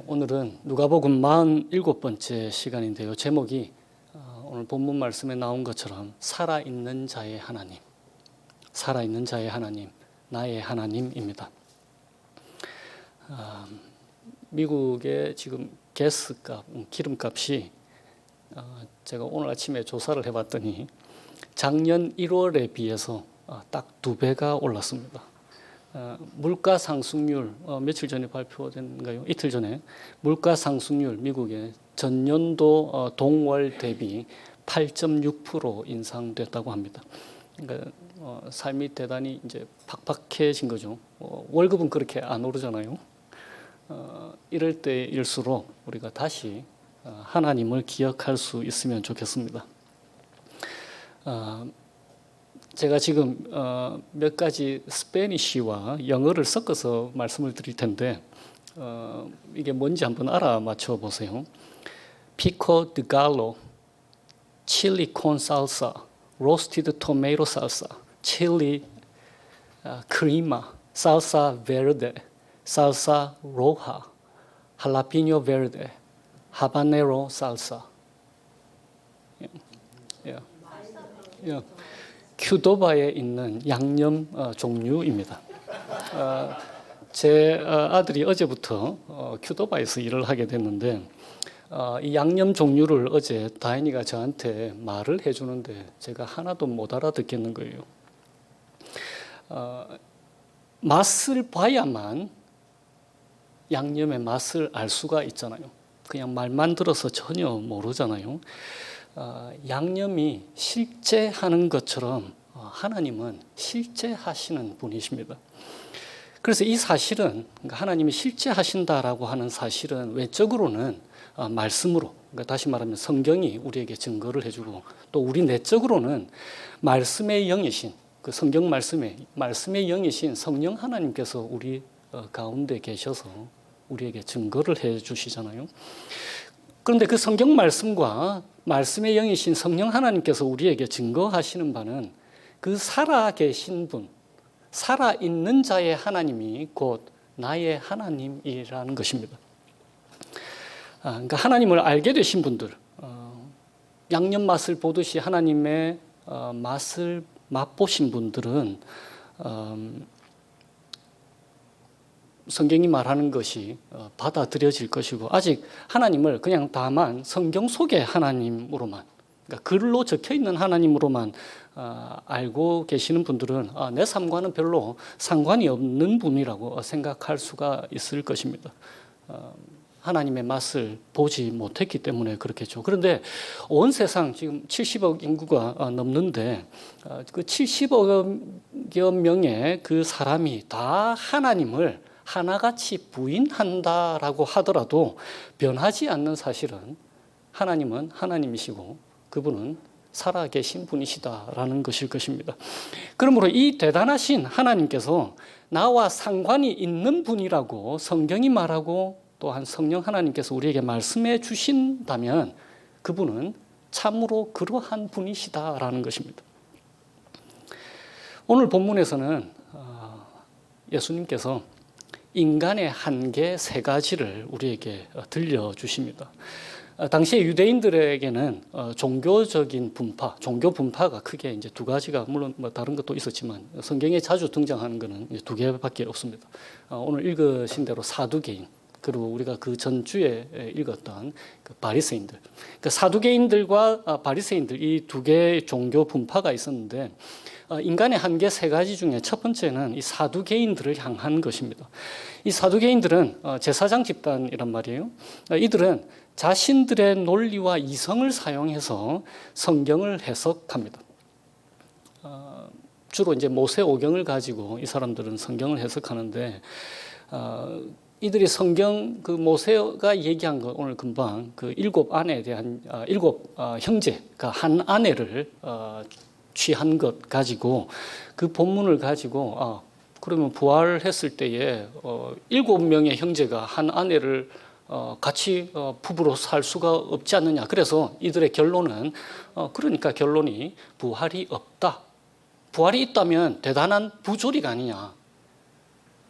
오늘은 누가복음 47번째 시간인데요. 제목이 오늘 본문 말씀에 나온 것처럼 살아있는 자의 하나님, 살아있는 자의 하나님, 나의 하나님입니다. 미국의 지금 가스값, 기름값이 제가 오늘 아침에 조사를 해봤더니 작년 1월에 비해서 딱 2배가 올랐습니다. 물가 상승률 며칠 전에 발표된가요? 이틀 전에 물가 상승률 미국의 전년도 동월 대비 8.6% 인상됐다고 합니다. 그러니까 삶이 대단히 이제 팍팍해진 거죠. 월급은 그렇게 안 오르잖아요. 이럴 때일수록 우리가 다시 하나님을 기억할 수 있으면 좋겠습니다. 제가 지금 몇 가지 스페니쉬와 영어를 섞어서 말씀을 드릴 텐데 이게 뭔지 한번 알아맞혀 보세요. 피코 드 갈로, 칠리 콘 살사, 로스티드 토마토 살사, 칠리 크리마, 살사 베르데, 살사 로하, 할라피뇨 베르데, 하바네로 살사. 큐도바에 있는 양념 종류입니다. 제 아들이 어제부터 큐도바에서 일을 하게 됐는데 이 양념 종류를 어제 다인이가 저한테 말을 해주는데 제가 하나도 못 알아듣겠는 거예요. 맛을 봐야만 양념의 맛을 알 수가 있잖아요. 그냥 말만 들어서 전혀 모르잖아요. 양념이 실제 하는 것처럼 하나님은 실제 하시는 분이십니다. 그래서 이 사실은 하나님이 실제 하신다라고 하는 사실은 외적으로는 말씀으로, 그러니까 다시 말하면 성경이 우리에게 증거를 해주고 또 우리 내적으로는 말씀의 영이신 그 성경 말씀의 영이신 성령 하나님께서 우리 가운데 계셔서 우리에게 증거를 해주시잖아요. 그런데 그 성경 말씀과 말씀의 영이신 성령 하나님께서 우리에게 증거하시는 바는 그 살아계신 분, 살아있는 자의 하나님이 곧 나의 하나님이라는 것입니다. 그러니까 하나님을 알게 되신 분들, 양념 맛을 보듯이 하나님의 맛을 맛보신 분들은 성경이 말하는 것이 받아들여질 것이고 아직 하나님을 그냥 다만 성경 속의 하나님으로만 그러니까 글로 적혀있는 하나님으로만 알고 계시는 분들은 내 삶과는 별로 상관이 없는 분이라고 생각할 수가 있을 것입니다. 하나님의 맛을 보지 못했기 때문에 그렇겠죠. 그런데 온 세상 지금 70억 인구가 넘는데 그 70억 명의 그 사람이 다 하나님을 하나같이 부인한다라고 하더라도 변하지 않는 사실은 하나님은 하나님이시고 그분은 살아계신 분이시다라는 것일 것입니다. 그러므로 이 대단하신 하나님께서 나와 상관이 있는 분이라고 성경이 말하고 또한 성령 하나님께서 우리에게 말씀해 주신다면 그분은 참으로 그러한 분이시다라는 것입니다. 오늘 본문에서는 예수님께서 인간의 한계 3가지를 우리에게 들려주십니다. 당시에 유대인들에게는 종교적인 분파, 종교 분파가 크게 이제 2가지가 물론 뭐 다른 것도 있었지만 성경에 자주 등장하는 것은 2개밖에 없습니다. 오늘 읽으신 대로 사두개인 그리고 우리가 그 전주에 읽었던 그 바리새인들, 그러니까 사두개인들과 바리새인들 이 2개의 종교 분파가 있었는데 인간의 한계 3가지 중에 첫 번째는 이 사두개인들을 향한 것입니다. 이 사두개인들은 제사장 집단이란 말이에요. 이들은 자신들의 논리와 이성을 사용해서 성경을 해석합니다. 주로 이제 모세오경을 가지고 이 사람들은 성경을 해석하는데 이들이 성경 그 모세가 얘기한 거 오늘 금방 그 7 아내에 대한 7 형제가 한 아내를 취한 것 가지고 그 본문을 가지고 그러면 부활했을 때에 7명의 형제가 한 아내를 같이 부부로 살 수가 없지 않느냐. 그래서 이들의 결론은 그러니까 결론이 부활이 없다. 부활이 있다면 대단한 부조리가 아니냐.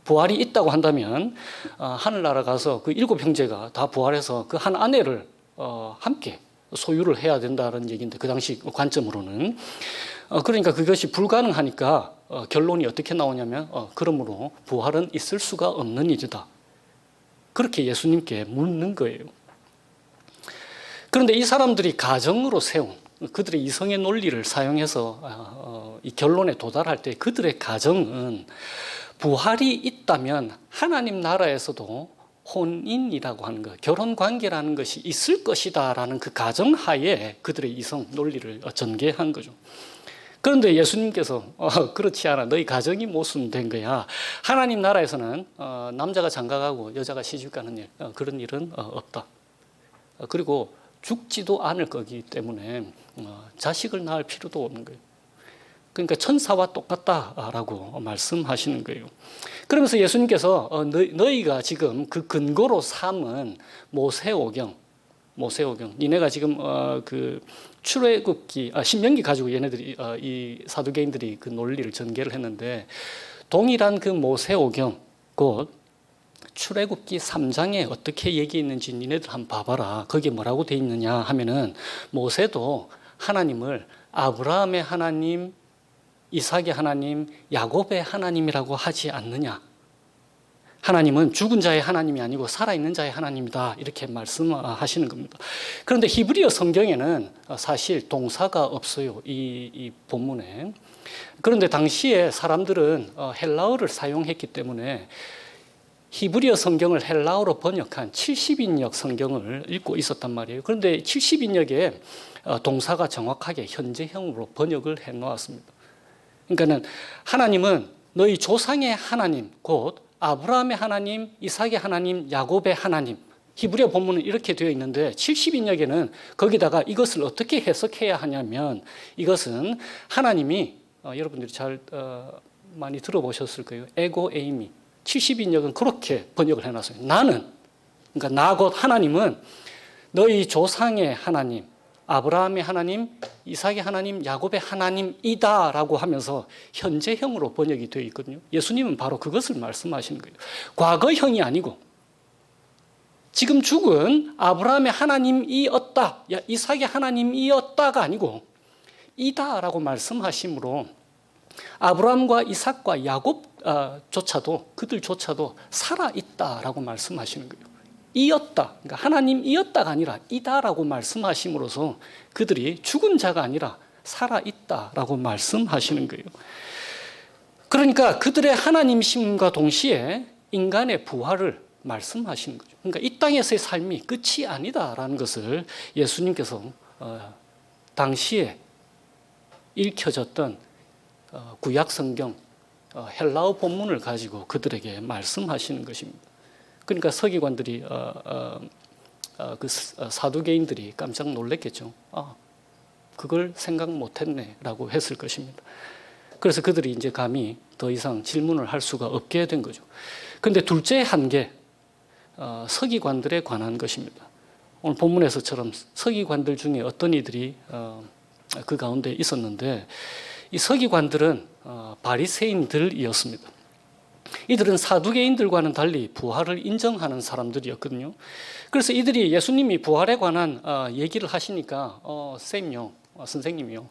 부활이 있다고 한다면 하늘나라 가서 그 7형제가 다 부활해서 그 한 아내를 함께 소유를 해야 된다는 얘기인데, 그 당시 관점으로는 그러니까 그것이 불가능하니까 결론이 어떻게 나오냐면 그러므로 부활은 있을 수가 없는 일이다. 그렇게 예수님께 묻는 거예요. 그런데 이 사람들이 가정으로 세운 그들의 이성의 논리를 사용해서 이 결론에 도달할 때 그들의 가정은 부활이 있다면 하나님 나라에서도 혼인이라고 하는 것, 결혼 관계라는 것이 있을 것이다라는 그 가정하에 그들의 이성 논리를 전개한 거죠. 그런데 예수님께서 그렇지 않아. 너희 가정이 모순된 거야. 하나님 나라에서는 남자가 장가가고 여자가 시집가는 일, 그런 일은 없다. 그리고 죽지도 않을 거기 때문에 자식을 낳을 필요도 없는 거예요. 그러니까 천사와 똑같다라고 말씀하시는 거예요. 그러면서 예수님께서 너희가 지금 그 근거로 삼은 모세오경, 니네가 지금 그 출애굽기, 신명기 가지고 얘네들이 이 사두개인들이 그 논리를 전개를 했는데, 동일한 그 모세오경, 곧 출애굽기 3장에 어떻게 얘기했는지 니네들 한번 봐봐라. 거기에 뭐라고 돼 있느냐 하면은, 모세도 하나님을 아브라함의 하나님, 이삭의 하나님, 야곱의 하나님이라고 하지 않느냐. 하나님은 죽은 자의 하나님이 아니고 살아있는 자의 하나님이다. 이렇게 말씀하시는 겁니다. 그런데 히브리어 성경에는 사실 동사가 없어요. 이 본문에. 그런데 당시에 사람들은 헬라어를 사용했기 때문에 히브리어 성경을 헬라어로 번역한 70인역 성경을 읽고 있었단 말이에요. 그런데 70인역에 동사가 정확하게 현재형으로 번역을 해 놓았습니다. 그러니까는 하나님은 너희 조상의 하나님, 곧 아브라함의 하나님, 이삭의 하나님, 야곱의 하나님. 히브리어 본문은 이렇게 되어 있는데 70인역에는 거기다가 이것을 어떻게 해석해야 하냐면, 이것은 하나님이 여러분들이 잘 많이 들어보셨을 거예요. 에고 에이미. 70인역은 그렇게 번역을 해놨어요. 나는, 그러니까 나 곧 하나님은 너희 조상의 하나님, 아브라함의 하나님, 이삭의 하나님, 야곱의 하나님이다 라고 하면서 현재형으로 번역이 되어 있거든요. 예수님은 바로 그것을 말씀하시는 거예요. 과거형이 아니고 지금 죽은 아브라함의 하나님이었다, 이삭의 하나님이었다가 아니고 이다라고 말씀하심으로 아브라함과 이삭과 야곱조차도, 그들조차도 살아있다라고 말씀하시는 거예요. 이었다, 그러니까 하나님이었다가 아니라 이다라고 말씀하심으로써 그들이 죽은 자가 아니라 살아있다라고 말씀하시는 거예요. 그러니까 그들의 하나님심과 동시에 인간의 부활을 말씀하시는 거죠. 그러니까 이 땅에서의 삶이 끝이 아니다라는 것을 예수님께서 당시에 읽혀졌던 구약 성경 헬라어 본문을 가지고 그들에게 말씀하시는 것입니다. 그러니까 서기관들이 그 사두개인들이 깜짝 놀랐겠죠. 그걸 생각 못했네라고 했을 것입니다. 그래서 그들이 이제 감히 더 이상 질문을 할 수가 없게 된 거죠. 그런데 둘째 한계, 서기관들에 관한 것입니다. 오늘 본문에서처럼 서기관들 중에 어떤 이들이 그 가운데 있었는데, 이 서기관들은 바리새인들이었습니다. 이들은 사두개인들과는 달리 부활을 인정하는 사람들이었거든요. 그래서 이들이 예수님이 부활에 관한 얘기를 하시니까 선생님이요,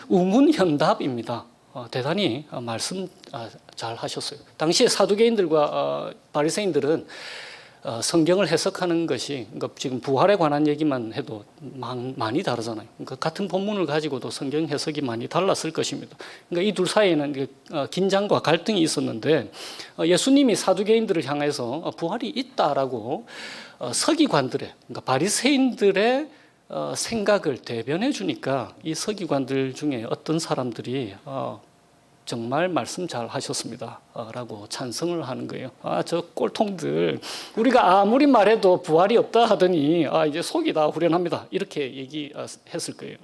우문현답입니다. 대단히 말씀 잘 하셨어요. 당시에 사두개인들과 바리새인들은 성경을 해석하는 것이, 그러니까 지금 부활에 관한 얘기만 해도 많이 다르잖아요. 그러니까 같은 본문을 가지고도 성경 해석이 많이 달랐을 것입니다. 그러니까 이 둘 사이에는 긴장과 갈등이 있었는데, 예수님이 사두개인들을 향해서 부활이 있다라고 서기관들의, 그러니까 바리새인들의 생각을 대변해 주니까 이 서기관들 중에 어떤 사람들이 정말 말씀 잘 하셨습니다 라고 찬성을 하는 거예요. 저 꼴통들, 우리가 아무리 말해도 부활이 없다 하더니 이제 속이 다 후련합니다, 이렇게 얘기했을 거예요.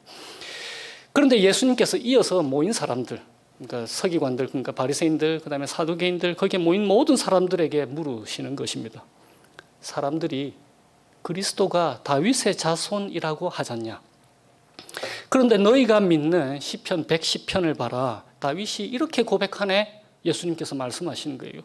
그런데 예수님께서 이어서 모인 사람들, 그러니까 서기관들, 그러니까 바리새인들, 그다음에 사두개인들, 거기에 모인 모든 사람들에게 물으시는 것입니다. 사람들이 그리스도가 다윗의 자손이라고 하잖냐? 그런데 너희가 믿는 시편 110편을 봐라. 다윗이 이렇게 고백하네. 예수님께서 말씀하시는 거예요.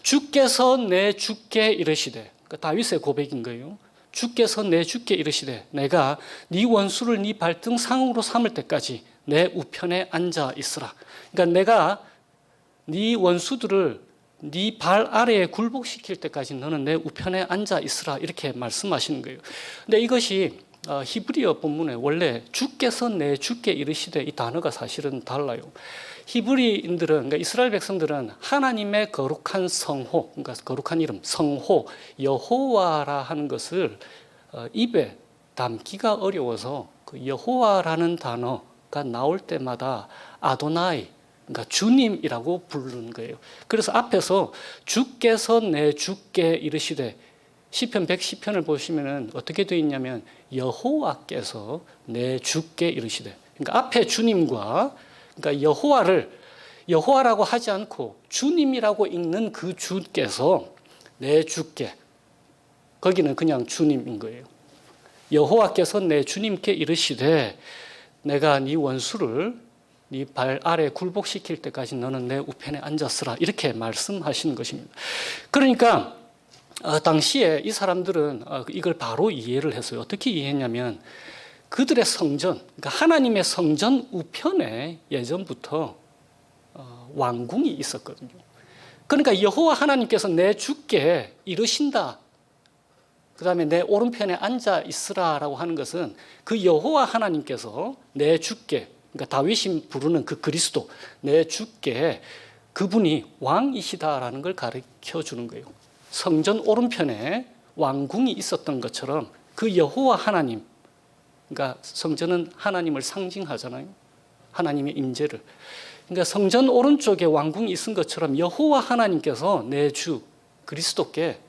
주께서 내 주께 이르시되, 그러니까 다윗의 고백인 거예요. 주께서 내 주께 이르시되 내가 네 원수를 네 발등 상으로 삼을 때까지 내 우편에 앉아 있으라. 그러니까 내가 네 원수들을 네 발 아래에 굴복시킬 때까지 너는 내 우편에 앉아 있으라, 이렇게 말씀하시는 거예요. 근데 이것이 히브리어 본문에 원래 주께서 내 주께 이르시되 이 단어가 사실은 달라요. 히브리인들은, 그러니까 이스라엘 백성들은 하나님의 거룩한 성호, 그러니까 거룩한 이름, 성호, 여호와라 하는 것을 입에 담기가 어려워서 그 여호와라는 단어가 나올 때마다 아도나이, 그러니까 주님이라고 부르는 거예요. 그래서 앞에서 주께서 내 주께 이르시되, 시편 110편을 보시면은 어떻게 되어 있냐면 여호와께서 내 주께 이르시되, 그러니까 앞에 주님과, 그러니까 여호와라고 하지 않고 주님이라고 읽는 그 주께서 내 주께, 거기는 그냥 주님인 거예요. 여호와께서 내 주님께 이르시되 내가 네 원수를 네 발 아래 굴복시킬 때까지 너는 내 우편에 앉았으라, 이렇게 말씀하시는 것입니다. 그러니까 당시에 이 사람들은 이걸 바로 이해를 했어요. 어떻게 이해했냐면 그들의 성전, 그러니까 하나님의 성전 우편에 예전부터 왕궁이 있었거든요. 그러니까 여호와 하나님께서 내 주께 이르신다, 그 다음에 내 오른편에 앉아 있으라라고 하는 것은 그 여호와 하나님께서 내 주께, 그러니까 다윗이 부르는 그 그리스도, 내 주께 그분이 왕이시다라는 걸 가르쳐 주는 거예요. 성전 오른편에 왕궁이 있었던 것처럼 그 여호와 하나님, 그러니까 성전은 하나님을 상징하잖아요. 하나님의 임재를. 그러니까 성전 오른쪽에 왕궁이 있은 것처럼 여호와 하나님께서 내 주 그리스도께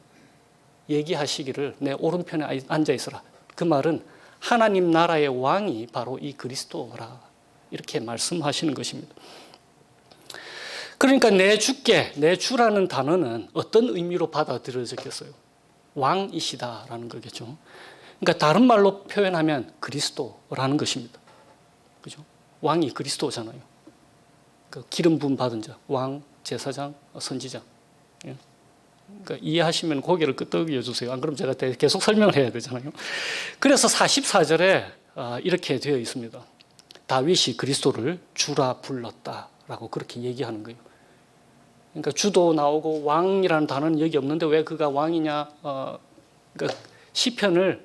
얘기하시기를 내 오른편에 앉아 있어라. 그 말은 하나님 나라의 왕이 바로 이 그리스도라, 이렇게 말씀하시는 것입니다. 그러니까 내 주께, 내 주라는 단어는 어떤 의미로 받아들여졌겠어요? 왕이시다라는 거겠죠. 그러니까 다른 말로 표현하면 그리스도라는 것입니다. 그죠? 왕이 그리스도잖아요. 그 기름 부음 받은 자, 왕, 제사장, 선지자. 예? 그러니까 이해하시면 고개를 끄덕여 주세요. 안 그러면 제가 계속 설명을 해야 되잖아요. 그래서 44절에 이렇게 되어 있습니다. 다윗이 그리스도를 주라 불렀다라고 그렇게 얘기하는 거예요. 그러니까 주도 나오고 왕이라는 단어는 여기 없는데 왜 그가 왕이냐? 그러니까 시편을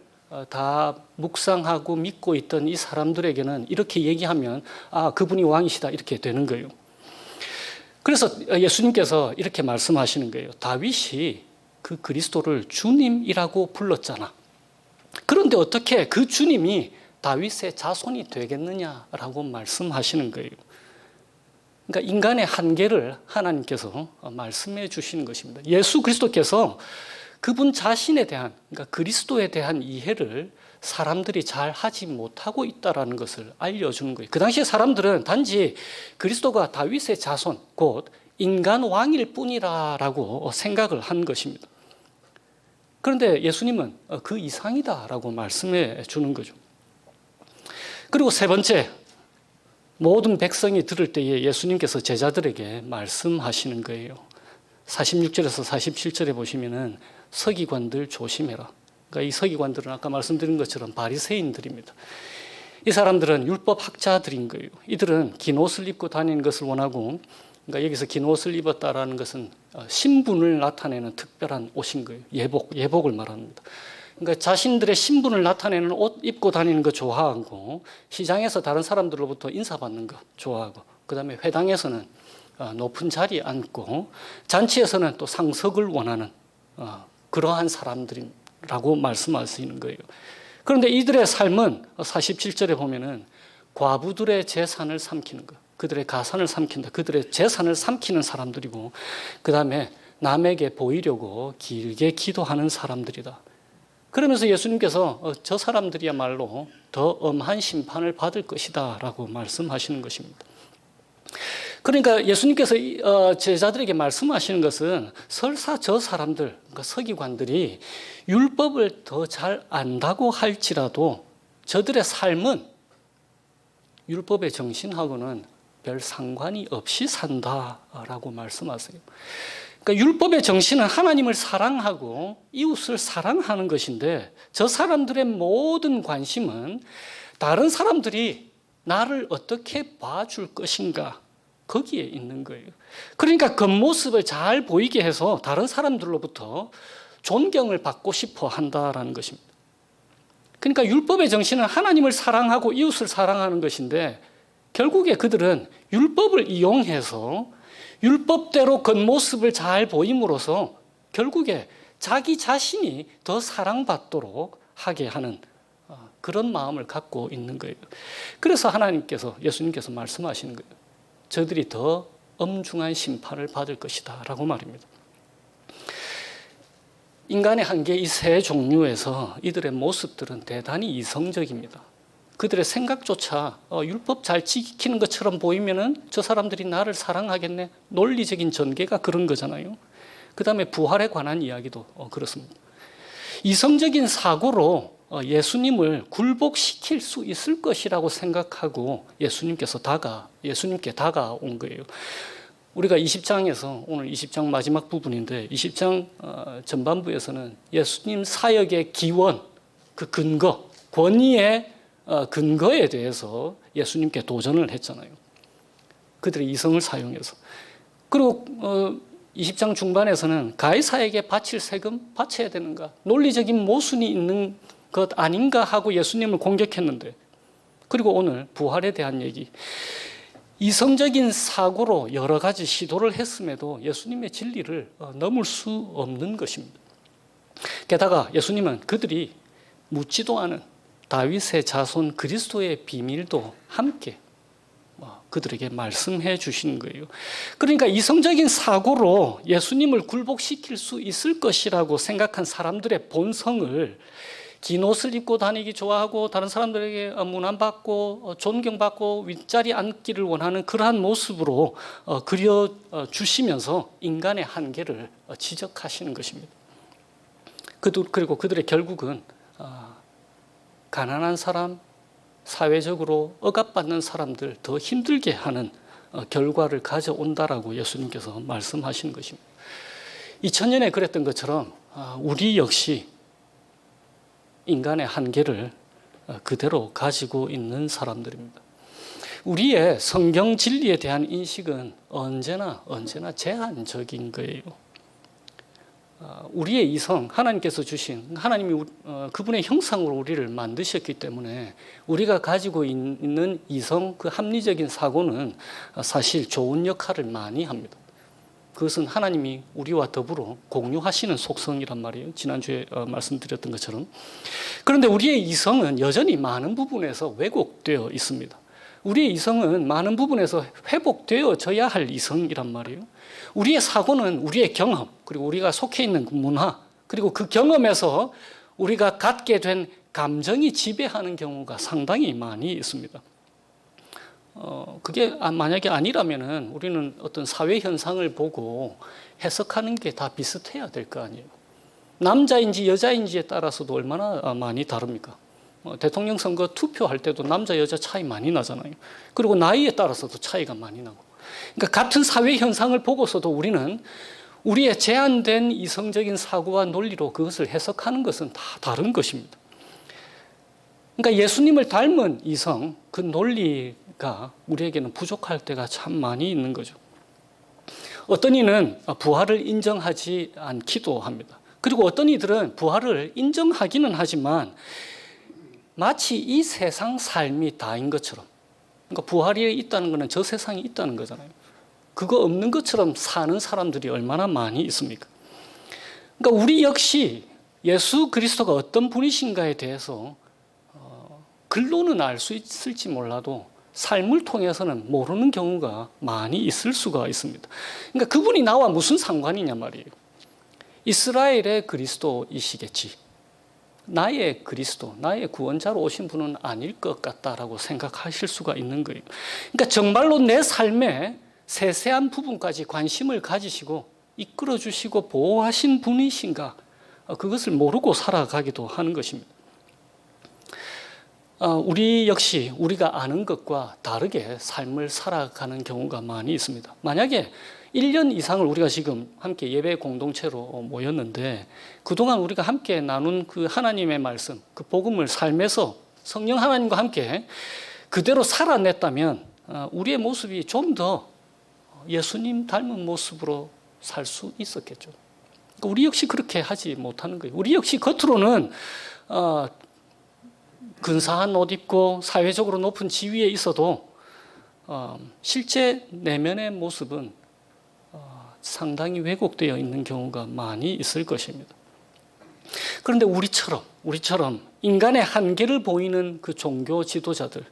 다 묵상하고 믿고 있던 이 사람들에게는 이렇게 얘기하면 그분이 왕이시다, 이렇게 되는 거예요. 그래서 예수님께서 이렇게 말씀하시는 거예요. 다윗이 그 그리스도를 주님이라고 불렀잖아. 그런데 어떻게 그 주님이 다윗의 자손이 되겠느냐라고 말씀하시는 거예요. 그러니까 인간의 한계를 하나님께서 말씀해 주시는 것입니다. 예수 그리스도께서 그분 자신에 대한, 그러니까 그리스도에 대한 이해를 사람들이 잘 하지 못하고 있다는 것을 알려주는 거예요. 그 당시에 사람들은 단지 그리스도가 다윗의 자손, 곧 인간 왕일 뿐이라고 생각을 한 것입니다. 그런데 예수님은 그 이상이다라고 말씀해 주는 거죠. 그리고 세 번째, 모든 백성이 들을 때에 예수님께서 제자들에게 말씀하시는 거예요. 46절에서 47절에 보시면은 서기관들 조심해라. 그러니까 이 서기관들은 아까 말씀드린 것처럼 바리새인들입니다. 이 사람들은 율법 학자들인 거예요. 이들은 긴 옷을 입고 다니는 것을 원하고, 그러니까 여기서 긴 옷을 입었다라는 것은 신분을 나타내는 특별한 옷인 거예요. 예복을 말합니다. 그러니까 자신들의 신분을 나타내는 옷 입고 다니는 거 좋아하고, 시장에서 다른 사람들로부터 인사받는 거 좋아하고, 그 다음에 회당에서는 높은 자리에 앉고, 잔치에서는 또 상석을 원하는 그러한 사람들이라고 말씀하시는 거예요. 그런데 이들의 삶은 47절에 보면은 과부들의 재산을 삼키는 것, 그들의 가산을 삼킨다, 그들의 재산을 삼키는 사람들이고, 그 다음에 남에게 보이려고 길게 기도하는 사람들이다. 그러면서 예수님께서 저 사람들이야말로 더 엄한 심판을 받을 것이다 라고 말씀하시는 것입니다. 그러니까 예수님께서 제자들에게 말씀하시는 것은 설사 저 사람들, 그러니까 서기관들이 율법을 더 잘 안다고 할지라도 저들의 삶은 율법의 정신하고는 별 상관이 없이 산다라고 말씀하세요. 그러니까 율법의 정신은 하나님을 사랑하고 이웃을 사랑하는 것인데 저 사람들의 모든 관심은 다른 사람들이 나를 어떻게 봐줄 것인가 거기에 있는 거예요. 그러니까 겉모습을 잘 보이게 해서 다른 사람들로부터 존경을 받고 싶어 한다라는 것입니다. 그러니까 율법의 정신은 하나님을 사랑하고 이웃을 사랑하는 것인데 결국에 그들은 율법을 이용해서 율법대로 겉모습을 잘 보임으로써 결국에 자기 자신이 더 사랑받도록 하게 하는 그런 마음을 갖고 있는 거예요. 그래서 예수님께서 말씀하시는 거예요. 저들이 더 엄중한 심판을 받을 것이다 라고 말입니다. 인간의 한계 이 세 종류에서 이들의 모습들은 대단히 이성적입니다. 그들의 생각조차 율법 잘 지키는 것처럼 보이면은 저 사람들이 나를 사랑하겠네. 논리적인 전개가 그런 거잖아요. 그 다음에 부활에 관한 이야기도 그렇습니다. 이성적인 사고로 예수님을 굴복시킬 수 있을 것이라고 생각하고 예수님께 다가온 거예요. 우리가 20장에서 오늘 20장 마지막 부분인데 20장 전반부에서는 예수님 사역의 기원, 그 근거, 권위의 근거에 대해서 예수님께 도전을 했잖아요. 그들의 이성을 사용해서. 그리고 20장 중반에서는 가이사에게 바칠 세금 바쳐야 되는가? 논리적인 모순이 있는 것 아닌가 하고 예수님을 공격했는데, 그리고 오늘 부활에 대한 얘기. 이성적인 사고로 여러 가지 시도를 했음에도 예수님의 진리를 넘을 수 없는 것입니다. 게다가 예수님은 그들이 묻지도 않은 다윗의 자손 그리스도의 비밀도 함께 그들에게 말씀해 주신 거예요. 그러니까 이성적인 사고로 예수님을 굴복시킬 수 있을 것이라고 생각한 사람들의 본성을 긴 옷을 입고 다니기 좋아하고 다른 사람들에게 문안받고 존경받고 윗자리 앉기를 원하는 그러한 모습으로 그려주시면서 인간의 한계를 지적하시는 것입니다. 그리고 그들의 결국은 가난한 사람, 사회적으로 억압받는 사람들 더 힘들게 하는 결과를 가져온다라고 예수님께서 말씀하신 것입니다. 2000년에 그랬던 것처럼 우리 역시 인간의 한계를 그대로 가지고 있는 사람들입니다. 우리의 성경 진리에 대한 인식은 언제나 제한적인 거예요. 우리의 이성, 하나님께서 주신, 하나님이 그분의 형상으로 우리를 만드셨기 때문에 우리가 가지고 있는 이성, 그 합리적인 사고는 사실 좋은 역할을 많이 합니다. 그것은 하나님이 우리와 더불어 공유하시는 속성이란 말이에요. 지난주에 말씀드렸던 것처럼. 그런데 우리의 이성은 여전히 많은 부분에서 왜곡되어 있습니다. 우리의 이성은 많은 부분에서 회복되어져야 할 이성이란 말이에요. 우리의 사고는 우리의 경험, 그리고 우리가 속해 있는 문화, 그리고 그 경험에서 우리가 갖게 된 감정이 지배하는 경우가 상당히 많이 있습니다. 그게 만약에 아니라면은 우리는 어떤 사회 현상을 보고 해석하는 게 다 비슷해야 될 거 아니에요. 남자인지 여자인지에 따라서도 얼마나 많이 다릅니까? 대통령 선거 투표할 때도 남자 여자 차이 많이 나잖아요. 그리고 나이에 따라서도 차이가 많이 나고. 그러니까 같은 사회 현상을 보고서도 우리는 우리의 제한된 이성적인 사고와 논리로 그것을 해석하는 것은 다 다른 것입니다. 그러니까 예수님을 닮은 이성, 그 논리가 우리에게는 부족할 때가 참 많이 있는 거죠. 어떤 이는 부활을 인정하지 않기도 합니다. 그리고 어떤 이들은 부활을 인정하기는 하지만 마치 이 세상 삶이 다인 것처럼, 그러니까 부활이 있다는 것은 저 세상이 있다는 거잖아요. 그거 없는 것처럼 사는 사람들이 얼마나 많이 있습니까? 그러니까 우리 역시 예수 그리스도가 어떤 분이신가에 대해서 글로는 알 수 있을지 몰라도 삶을 통해서는 모르는 경우가 많이 있을 수가 있습니다. 그러니까 그분이 나와 무슨 상관이냐 말이에요. 이스라엘의 그리스도이시겠지. 나의 그리스도, 나의 구원자로 오신 분은 아닐 것 같다라고 생각하실 수가 있는 거예요. 그러니까 정말로 내 삶의 세세한 부분까지 관심을 가지시고 이끌어 주시고 보호하신 분이신가, 그것을 모르고 살아가기도 하는 것입니다. 우리 역시 우리가 아는 것과 다르게 삶을 살아가는 경우가 많이 있습니다. 만약에 1년 이상을 우리가 지금 함께 예배 공동체로 모였는데 그동안 우리가 함께 나눈 그 하나님의 말씀, 그 복음을 삶에서 성령 하나님과 함께 그대로 살아냈다면 우리의 모습이 좀 더 예수님 닮은 모습으로 살 수 있었겠죠. 우리 역시 그렇게 하지 못하는 거예요. 우리 역시 겉으로는 근사한 옷 입고 사회적으로 높은 지위에 있어도 실제 내면의 모습은 상당히 왜곡되어 있는 경우가 많이 있을 것입니다. 그런데 우리처럼 인간의 한계를 보이는 그 종교 지도자들,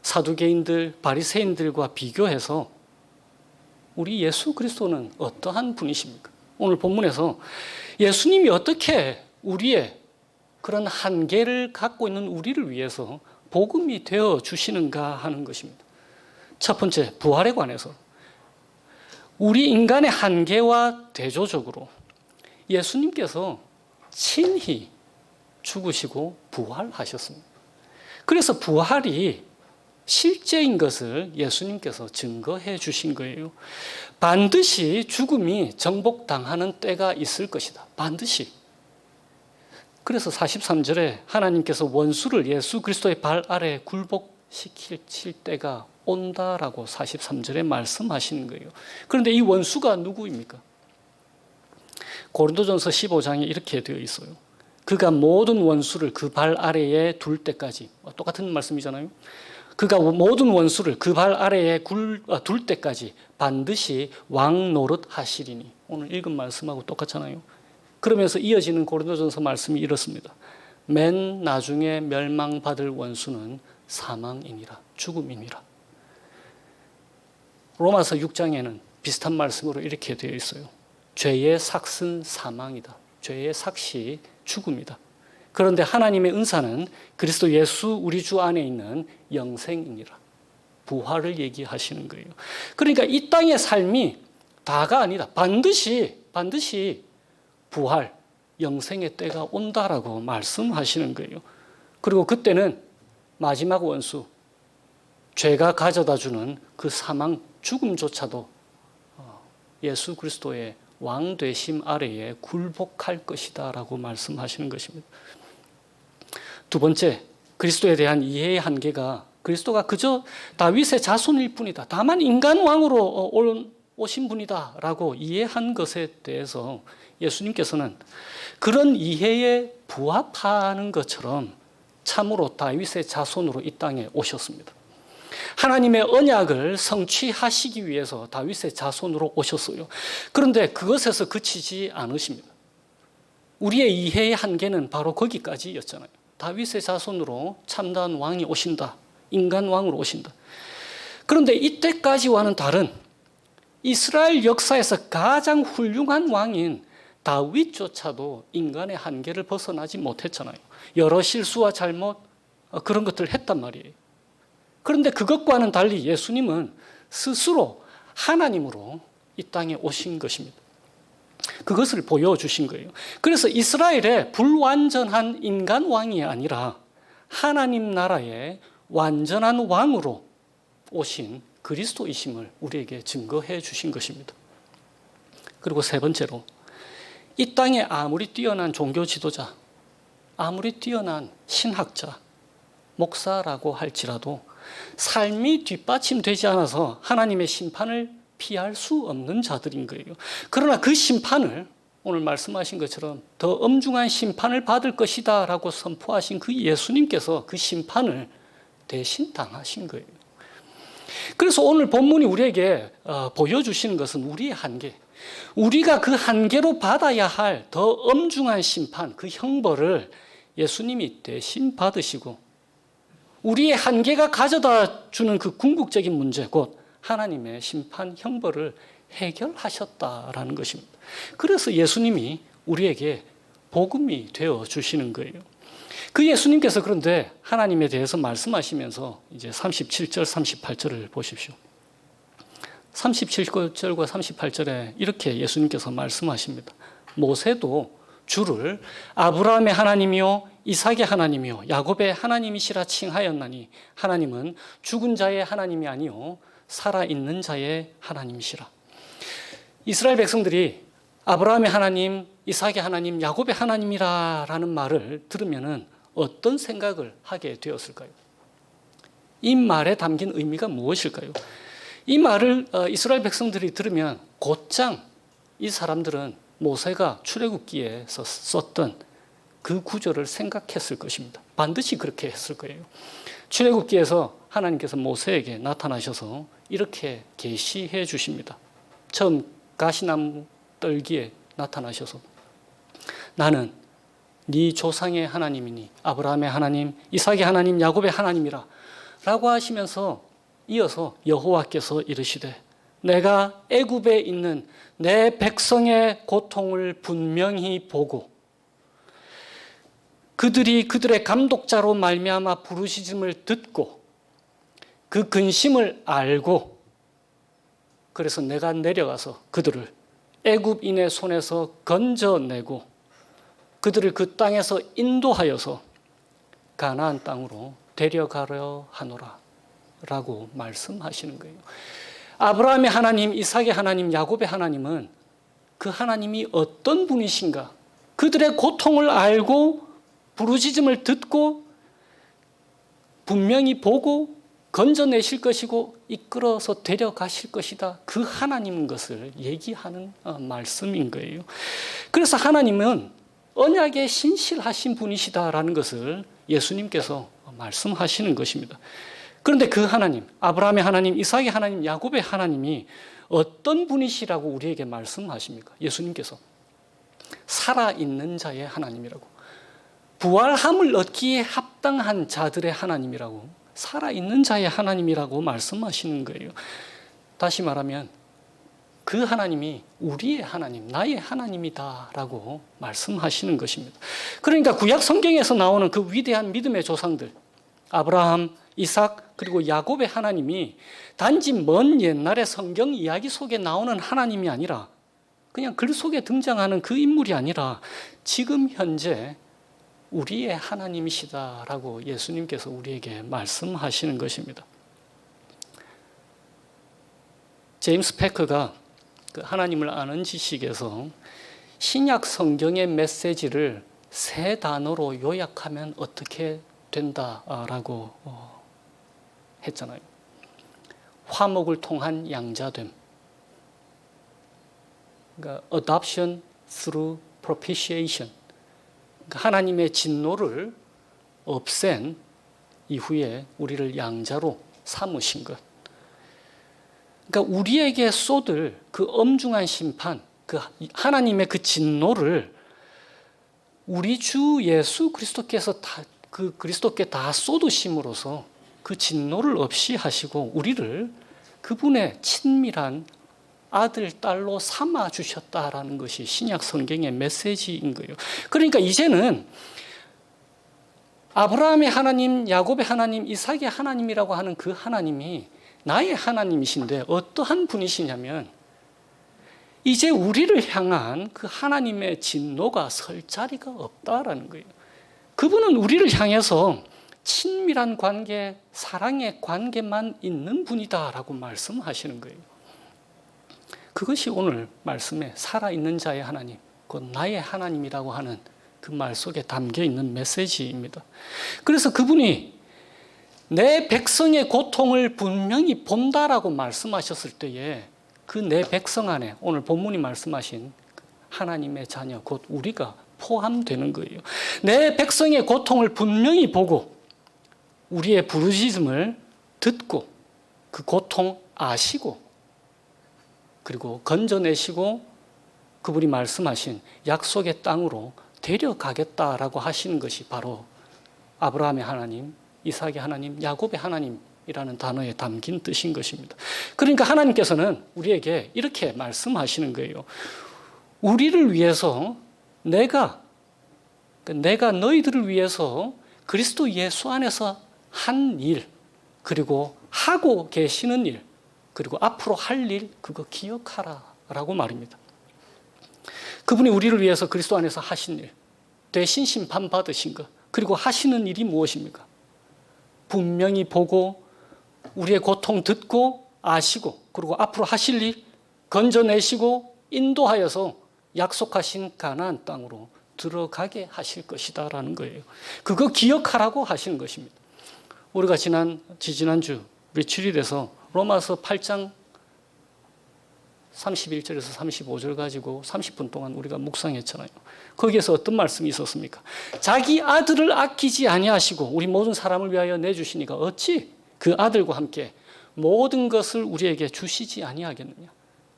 사두개인들, 바리새인들과 비교해서 우리 예수 그리스도는 어떠한 분이십니까? 오늘 본문에서 예수님이 어떻게 우리의 그런 한계를 갖고 있는 우리를 위해서 복음이 되어 주시는가 하는 것입니다. 첫 번째, 부활에 관해서 우리 인간의 한계와 대조적으로 예수님께서 친히 죽으시고 부활하셨습니다. 그래서 부활이 실제인 것을 예수님께서 증거해 주신 거예요. 반드시 죽음이 정복당하는 때가 있을 것이다. 반드시. 그래서 43절에 하나님께서 원수를 예수 그리스도의 발 아래 굴복시킬 때가 온다라고 43절에 말씀하시는 거예요. 그런데 이 원수가 누구입니까? 고린도전서 15장에 이렇게 되어 있어요. 그가 모든 원수를 그 발 아래에 둘 때까지, 똑같은 말씀이잖아요. 그가 모든 원수를 그 발 아래에 둘 때까지 반드시 왕 노릇 하시리니. 오늘 읽은 말씀하고 똑같잖아요. 그러면서 이어지는 고린도전서 말씀이 이렇습니다. 맨 나중에 멸망받을 원수는 사망이니라, 죽음이니라. 로마서 6장에는 비슷한 말씀으로 이렇게 되어 있어요. 죄의 삭은 사망이다. 죄의 삭이 죽음이다. 그런데 하나님의 은사는 그리스도 예수 우리 주 안에 있는 영생이니라. 부활을 얘기하시는 거예요. 그러니까 이 땅의 삶이 다가 아니다. 반드시 부활, 영생의 때가 온다라고 말씀하시는 거예요. 그리고 그때는 마지막 원수, 죄가 가져다주는 그 사망, 죽음조차도 예수 그리스도의 왕되심 아래에 굴복할 것이다 라고 말씀하시는 것입니다. 두 번째, 그리스도에 대한 이해의 한계가 그리스도가 그저 다윗의 자손일 뿐이다. 다만 인간 왕으로 오신 분이다 라고 이해한 것에 대해서 예수님께서는 그런 이해에 부합하는 것처럼 참으로 다윗의 자손으로 이 땅에 오셨습니다. 하나님의 언약을 성취하시기 위해서 다윗의 자손으로 오셨어요. 그런데 그것에서 그치지 않으십니다. 우리의 이해의 한계는 바로 거기까지였잖아요. 다윗의 자손으로 참다한 왕이 오신다. 인간 왕으로 오신다. 그런데 이때까지와는 다른 이스라엘 역사에서 가장 훌륭한 왕인 다윗조차도 인간의 한계를 벗어나지 못했잖아요. 여러 실수와 잘못 그런 것들을 했단 말이에요. 그런데 그것과는 달리 예수님은 스스로 하나님으로 이 땅에 오신 것입니다. 그것을 보여주신 거예요. 그래서 이스라엘의 불완전한 인간 왕이 아니라 하나님 나라의 완전한 왕으로 오신 그리스도이심을 우리에게 증거해 주신 것입니다. 그리고 세 번째로 이 땅에 아무리 뛰어난 종교 지도자, 아무리 뛰어난 신학자, 목사라고 할지라도 삶이 뒷받침되지 않아서 하나님의 심판을 피할 수 없는 자들인 거예요. 그러나 그 심판을 오늘 말씀하신 것처럼 더 엄중한 심판을 받을 것이다 라고 선포하신 그 예수님께서 그 심판을 대신 당하신 거예요. 그래서 오늘 본문이 우리에게 보여주시는 것은 우리의 한계, 우리가 그 한계로 받아야 할 더 엄중한 심판, 그 형벌을 예수님이 대신 받으시고 우리의 한계가 가져다 주는 그 궁극적인 문제, 곧 하나님의 심판 형벌을 해결하셨다라는 것입니다. 그래서 예수님이 우리에게 복음이 되어 주시는 거예요. 그 예수님께서 그런데 하나님에 대해서 말씀하시면서 이제 37절, 38절을 보십시오. 37절과 38절에 이렇게 예수님께서 말씀하십니다. 모세도 주를 아브라함의 하나님이요 이삭의 하나님이요 야곱의 하나님이시라 칭하였나니 하나님은 죽은 자의 하나님이 아니요 살아있는 자의 하나님이시라. 이스라엘 백성들이 아브라함의 하나님, 이삭의 하나님, 야곱의 하나님이라는 말을 들으면 어떤 생각을 하게 되었을까요? 이 말에 담긴 의미가 무엇일까요? 이 말을 이스라엘 백성들이 들으면 곧장 이 사람들은 모세가 출애굽기에서 썼던 그 구절을 생각했을 것입니다. 반드시 그렇게 했을 거예요. 출애굽기에서 하나님께서 모세에게 나타나셔서 이렇게 계시해 주십니다. 처음 가시나무 떨기에 나타나셔서 나는 네 조상의 하나님이니 아브라함의 하나님, 이삭의 하나님, 야곱의 하나님이라 라고 하시면서 이어서 여호와께서 이르시되 내가 애굽에 있는 내 백성의 고통을 분명히 보고 그들이 그들의 감독자로 말미암아 부르짖음을 듣고 그 근심을 알고 그래서 내가 내려가서 그들을 애굽인의 손에서 건져내고 그들을 그 땅에서 인도하여서 가나안 땅으로 데려가려 하노라 라고 말씀하시는 거예요. 아브라함의 하나님, 이삭의 하나님, 야곱의 하나님은 그 하나님이 어떤 분이신가? 그들의 고통을 알고 부르짖음을 듣고 분명히 보고 건져내실 것이고 이끌어서 데려가실 것이다. 그 하나님인 것을 얘기하는 말씀인 거예요. 그래서 하나님은 언약에 신실하신 분이시다라는 것을 예수님께서 말씀하시는 것입니다. 그런데 그 하나님, 아브라함의 하나님, 이삭의 하나님, 야곱의 하나님이 어떤 분이시라고 우리에게 말씀하십니까? 예수님께서 살아있는 자의 하나님이라고, 부활함을 얻기에 합당한 자들의 하나님이라고, 살아있는 자의 하나님이라고 말씀하시는 거예요. 다시 말하면 그 하나님이 우리의 하나님, 나의 하나님이다라고 말씀하시는 것입니다. 그러니까 구약 성경에서 나오는 그 위대한 믿음의 조상들, 아브라함, 이삭 그리고 야곱의 하나님이 단지 먼 옛날의 성경 이야기 속에 나오는 하나님이 아니라 그냥 글 속에 등장하는 그 인물이 아니라 지금 현재 우리의 하나님이시다라고 예수님께서 우리에게 말씀하시는 것입니다. 제임스 패커가 그 하나님을 아는 지식에서 신약 성경의 메시지를 세 단어로 요약하면 어떻게 된다라고 했잖아요. 화목을 통한 양자됨, 그러니까 adoption through propitiation, 그러니까 하나님의 진노를 없앤 이후에 우리를 양자로 삼으신 것. 그러니까 우리에게 쏟을 그 엄중한 심판, 그 하나님의 그 진노를 우리 주 예수 그리스도께서 그 그리스도께 다 쏟으심으로써 그 진노를 없이 하시고 우리를 그분의 친밀한 아들, 딸로 삼아 주셨다라는 것이 신약 성경의 메시지인 거예요. 그러니까 이제는 아브라함의 하나님, 야곱의 하나님, 이삭의 하나님이라고 하는 그 하나님이 나의 하나님이신데 어떠한 분이시냐면 이제 우리를 향한 그 하나님의 진노가 설 자리가 없다라는 거예요. 그분은 우리를 향해서 친밀한 관계, 사랑의 관계만 있는 분이다라고 말씀하시는 거예요. 그것이 오늘 말씀에 살아있는 자의 하나님, 곧 나의 하나님이라고 하는 그 말 속에 담겨 있는 메시지입니다. 그래서 그분이 내 백성의 고통을 분명히 본다라고 말씀하셨을 때에 그 내 백성 안에 오늘 본문이 말씀하신 하나님의 자녀, 곧 우리가 포함되는 거예요. 내 백성의 고통을 분명히 보고 우리의 부르짖음을 듣고 그 고통 아시고 그리고 건져내시고 그분이 말씀하신 약속의 땅으로 데려가겠다라고 하시는 것이 바로 아브라함의 하나님, 이삭의 하나님, 야곱의 하나님이라는 단어에 담긴 뜻인 것입니다. 그러니까 하나님께서는 우리에게 이렇게 말씀하시는 거예요. 우리를 위해서 내가 너희들을 위해서 그리스도 예수 안에서 한 일, 그리고 하고 계시는 일, 그리고 앞으로 할 일, 그거 기억하라 라고 말입니다. 그분이 우리를 위해서 그리스도 안에서 하신 일, 대신 심판 받으신 것, 그리고 하시는 일이 무엇입니까? 분명히 보고 우리의 고통 듣고 아시고 그리고 앞으로 하실 일 건져내시고 인도하여서 약속하신 가나안 땅으로 들어가게 하실 것이다라는 거예요. 그거 기억하라고 하시는 것입니다. 우리가 지난주 우리 주일에서 로마서 8장 31절에서 35절 가지고 30분 동안 우리가 묵상했잖아요. 거기에서 어떤 말씀이 있었습니까? 자기 아들을 아끼지 아니하시고 우리 모든 사람을 위하여 내주시니까 어찌 그 아들과 함께 모든 것을 우리에게 주시지 아니하겠느냐.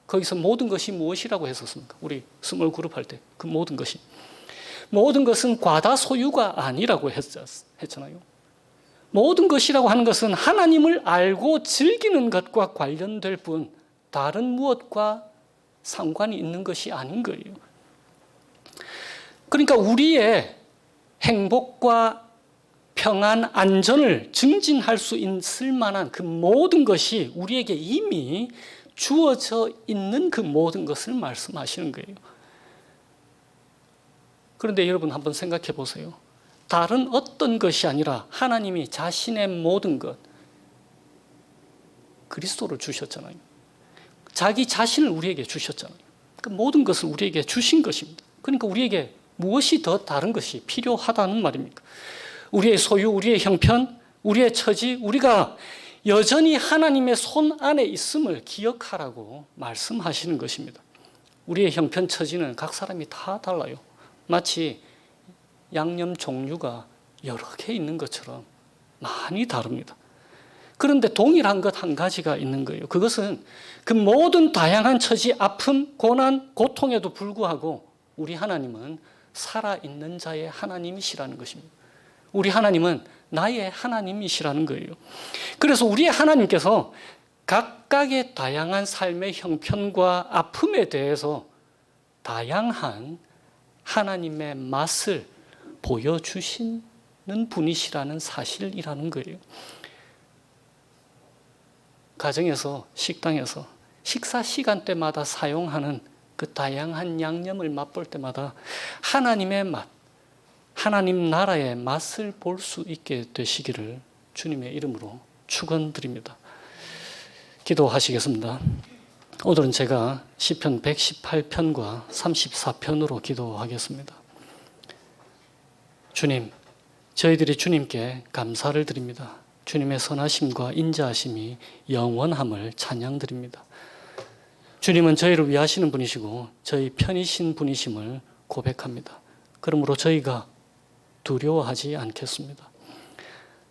거기서 모든 것이 무엇이라고 했었습니까? 우리 스몰 그룹 할 때 그 모든 것이. 모든 것은 과다 소유가 아니라고 했잖아요. 모든 것이라고 하는 것은 하나님을 알고 즐기는 것과 관련될 뿐 다른 무엇과 상관이 있는 것이 아닌 거예요. 그러니까 우리의 행복과 평안, 안전을 증진할 수 있을 만한 그 모든 것이 우리에게 이미 주어져 있는 그 모든 것을 말씀하시는 거예요. 그런데 여러분 한번 생각해 보세요. 다른 어떤 것이 아니라 하나님이 자신의 모든 것, 그리스도를 주셨잖아요. 자기 자신을 우리에게 주셨잖아요. 그 모든 것을 우리에게 주신 것입니다. 그러니까 우리에게 무엇이 더 다른 것이 필요하다는 말입니까? 우리의 소유, 우리의 형편, 우리의 처지, 우리가 여전히 하나님의 손 안에 있음을 기억하라고 말씀하시는 것입니다. 우리의 형편, 처지는 각 사람이 다 달라요. 마치 양념 종류가 여러 개 있는 것처럼 많이 다릅니다. 그런데 동일한 것 한 가지가 있는 거예요. 그것은 그 모든 다양한 처지, 아픔, 고난, 고통에도 불구하고 우리 하나님은 살아있는 자의 하나님이시라는 것입니다. 우리 하나님은 나의 하나님이시라는 거예요. 그래서 우리의 하나님께서 각각의 다양한 삶의 형편과 아픔에 대해서 다양한 하나님의 맛을 보여주시는 분이시라는 사실이라는 거예요. 가정에서, 식당에서 식사 시간대마다 사용하는 그 다양한 양념을 맛볼 때마다 하나님의 맛, 하나님 나라의 맛을 볼 수 있게 되시기를 주님의 이름으로 축원드립니다. 기도하시겠습니다. 오늘은 제가 시편 118편과 34편으로 기도하겠습니다. 주님, 저희들이 주님께 감사를 드립니다. 주님의 선하심과 인자하심이 영원함을 찬양드립니다. 주님은 저희를 위하시는 분이시고 저희 편이신 분이심을 고백합니다. 그러므로 저희가 두려워하지 않겠습니다.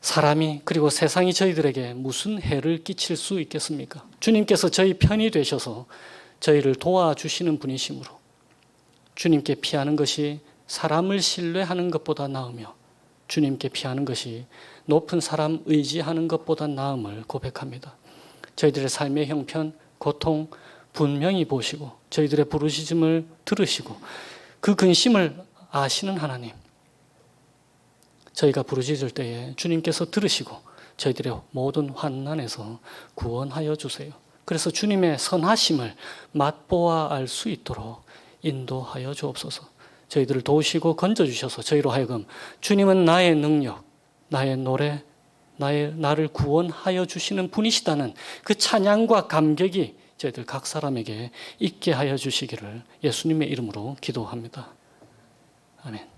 사람이 그리고 세상이 저희들에게 무슨 해를 끼칠 수 있겠습니까? 주님께서 저희 편이 되셔서 저희를 도와주시는 분이시므로 주님께 피하는 것이 사람을 신뢰하는 것보다 나으며 주님께 피하는 것이 높은 사람 의지하는 것보다 나음을 고백합니다. 저희들의 삶의 형편, 고통 분명히 보시고 저희들의 부르짖음을 들으시고 그 근심을 아시는 하나님, 저희가 부르짖을 때에 주님께서 들으시고 저희들의 모든 환난에서 구원하여 주세요. 그래서 주님의 선하심을 맛보아 알 수 있도록 인도하여 주옵소서. 저희들을 도우시고 건져주셔서 저희로 하여금 주님은 나의 능력, 나의 노래, 나를 구원하여 주시는 분이시다는 그 찬양과 감격이 저희들 각 사람에게 있게 하여 주시기를 예수님의 이름으로 기도합니다. 아멘.